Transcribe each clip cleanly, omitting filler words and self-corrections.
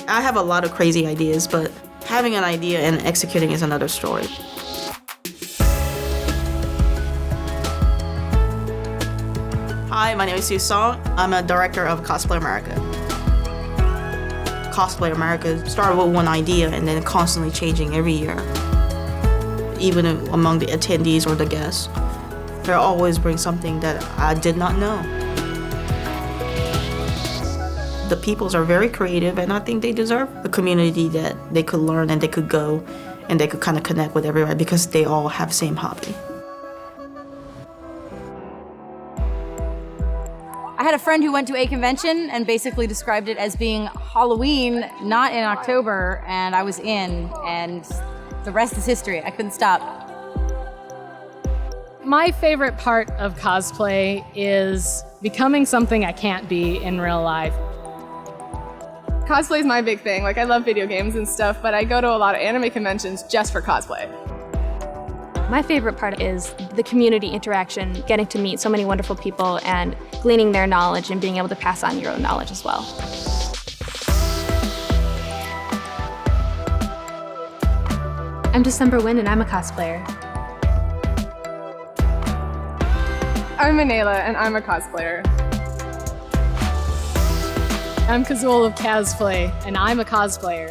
I have a lot of crazy ideas, but having an idea and executing is another story. Hi, my name is Sue Song. I'm a director of Cosplay America. Cosplay America started with one idea and then constantly changing every year. Even among the attendees or the guests, they always bring something that I did not know. The peoples are very creative, and I think they deserve a community that they could learn and they could go and they could kind of connect with everybody because they all have the same hobby. I had a friend who went to a convention and basically described it as being Halloween, not in October, and I was in, and the rest is history. I couldn't stop. My favorite part of cosplay is becoming something I can't be in real life. Cosplay is my big thing. Like, I love video games and stuff, but I go to a lot of anime conventions just for cosplay. My favorite part is the community interaction, getting to meet so many wonderful people and gleaning their knowledge and being able to pass on your own knowledge as well. I'm December Wynn and I'm a cosplayer. I'm Enayla and I'm a cosplayer. I'm Kazul of Kazplay, and I'm a cosplayer.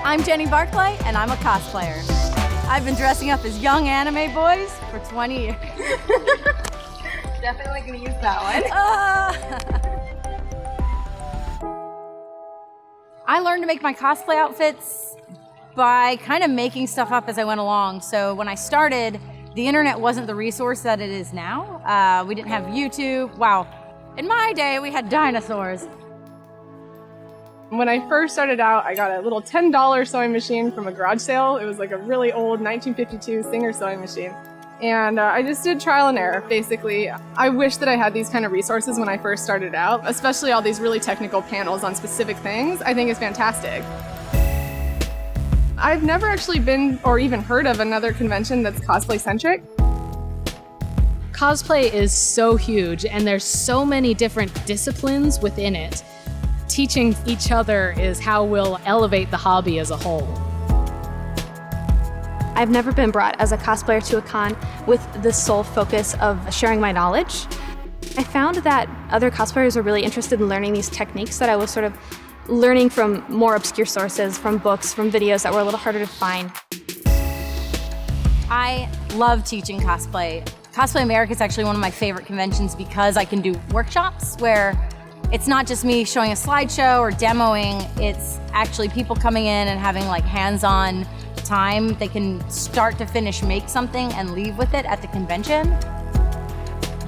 I'm Jenny Barclay, and I'm a cosplayer. I've been dressing up as young anime boys for 20 years. Definitely gonna use that one. I learned to make my cosplay outfits by kind of making stuff up as I went along. So when I started, the internet wasn't the resource that it is now. We didn't have YouTube. Wow. In my day, we had dinosaurs. When I first started out, I got a little $10 sewing machine from a garage sale. It was like a really old 1952 Singer sewing machine. And I just did trial and error, basically. I wish that I had these kind of resources when I first started out, especially all these really technical panels on specific things. I think it's fantastic. I've never actually been or even heard of another convention that's cosplay-centric. Cosplay is so huge, and there's so many different disciplines within it. Teaching each other is how we'll elevate the hobby as a whole. I've never been brought as a cosplayer to a con with the sole focus of sharing my knowledge. I found that other cosplayers are really interested in learning these techniques that I was sort of learning from more obscure sources, from books, from videos that were a little harder to find. I love teaching cosplay. Cosplay America is actually one of my favorite conventions because I can do workshops where it's not just me showing a slideshow or demoing, it's actually people coming in and having like hands-on time. They can start to finish make something and leave with it at the convention.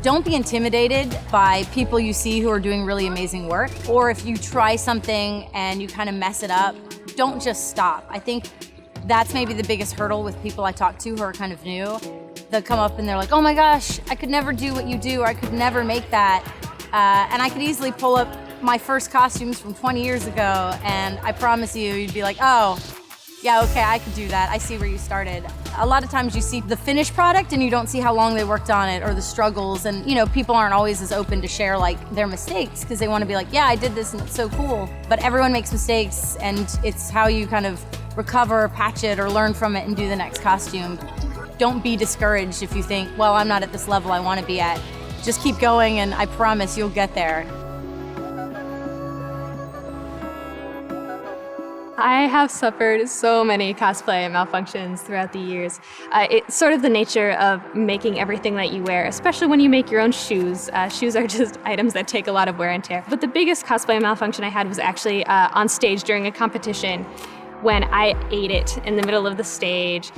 Don't be intimidated by people you see who are doing really amazing work, or if you try something and you kind of mess it up, don't just stop. I think that's maybe the biggest hurdle with people I talk to who are kind of new. They'll come up and they're like, oh my gosh, I could never do what you do, or I could never make that. And I could easily pull up my first costumes from 20 years ago, and I promise you'd be like, oh, yeah, okay, I could do that. I see where you started. A lot of times you see the finished product and you don't see how long they worked on it or the struggles, and people aren't always as open to share like their mistakes because they want to be like, yeah, I did this and it's so cool. But everyone makes mistakes, and it's how you kind of recover, patch it, or learn from it and do the next costume. Don't be discouraged if you think, well, I'm not at this level I want to be at. Just keep going, and I promise you'll get there. I have suffered so many cosplay malfunctions throughout the years. It's sort of the nature of making everything that you wear, especially when you make your own shoes. Shoes are just items that take a lot of wear and tear. But the biggest cosplay malfunction I had was actually on stage during a competition when I ate it in the middle of the stage.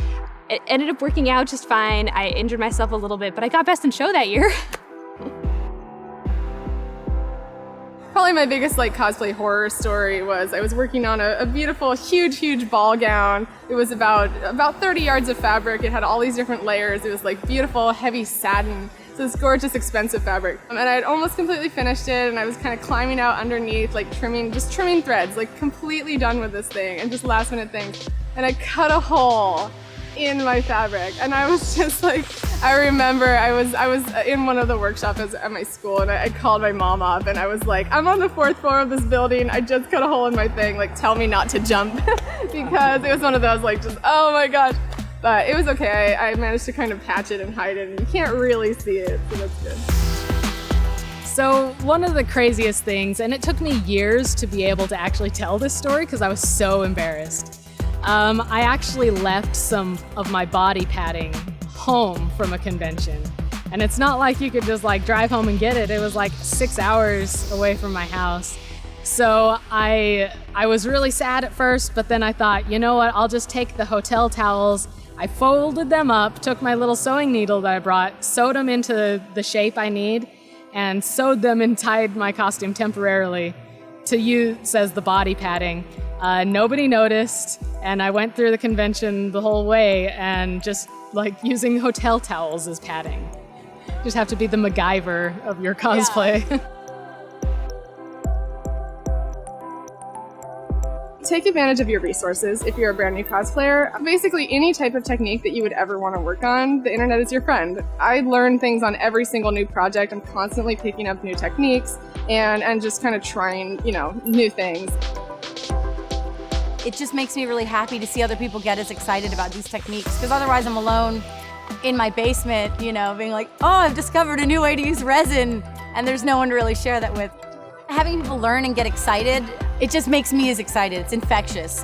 It ended up working out just fine. I injured myself a little bit, but I got Best in Show that year. Probably my biggest cosplay horror story was I was working on a beautiful, huge ball gown. It was about 30 yards of fabric. It had all these different layers. It was beautiful, heavy satin. So this gorgeous, expensive fabric. And I had almost completely finished it, and I was kind of climbing out underneath, trimming threads, completely done with this thing, and just last minute things. And I cut a hole in my fabric, and I was just I remember I was in one of the workshops at my school, and I called my mom up, and I was like, I'm on the 4th floor of this building. I just cut a hole in my thing. Like, tell me not to jump, because it was one of those like just, oh my gosh. But it was okay. I managed to kind of patch it and hide it, and you can't really see it, so that's good. So one of the craziest things, and it took me years to be able to actually tell this story because I was so embarrassed. I actually left some of my body padding home from a convention. And it's not like you could just like drive home and get it. It was like 6 hours away from my house. So I was really sad at first, but then I thought, you know what, I'll just take the hotel towels. I folded them up, took my little sewing needle that I brought, sewed them into the shape I need, and sewed them and tied my costume temporarily to use as the body padding. Nobody noticed, and I went through the convention the whole way and just like using hotel towels as padding. Just have to be the MacGyver of your cosplay. Yeah. Take advantage of your resources if you're a brand new cosplayer. Basically, any type of technique that you would ever want to work on, the internet is your friend. I learn things on every single new project. I'm constantly picking up new techniques and just kind of trying, new things. It just makes me really happy to see other people get as excited about these techniques, because otherwise I'm alone in my basement, being like, oh, I've discovered a new way to use resin, and there's no one to really share that with. Having people learn and get excited, it just makes me as excited. It's infectious.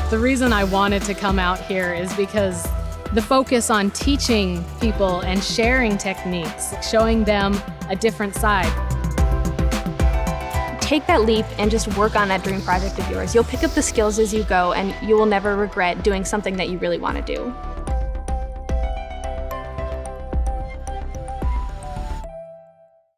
The reason I wanted to come out here is because the focus on teaching people and sharing techniques, showing them a different side. Take that leap and just work on that dream project of yours. You'll pick up the skills as you go, and you will never regret doing something that you really want to do.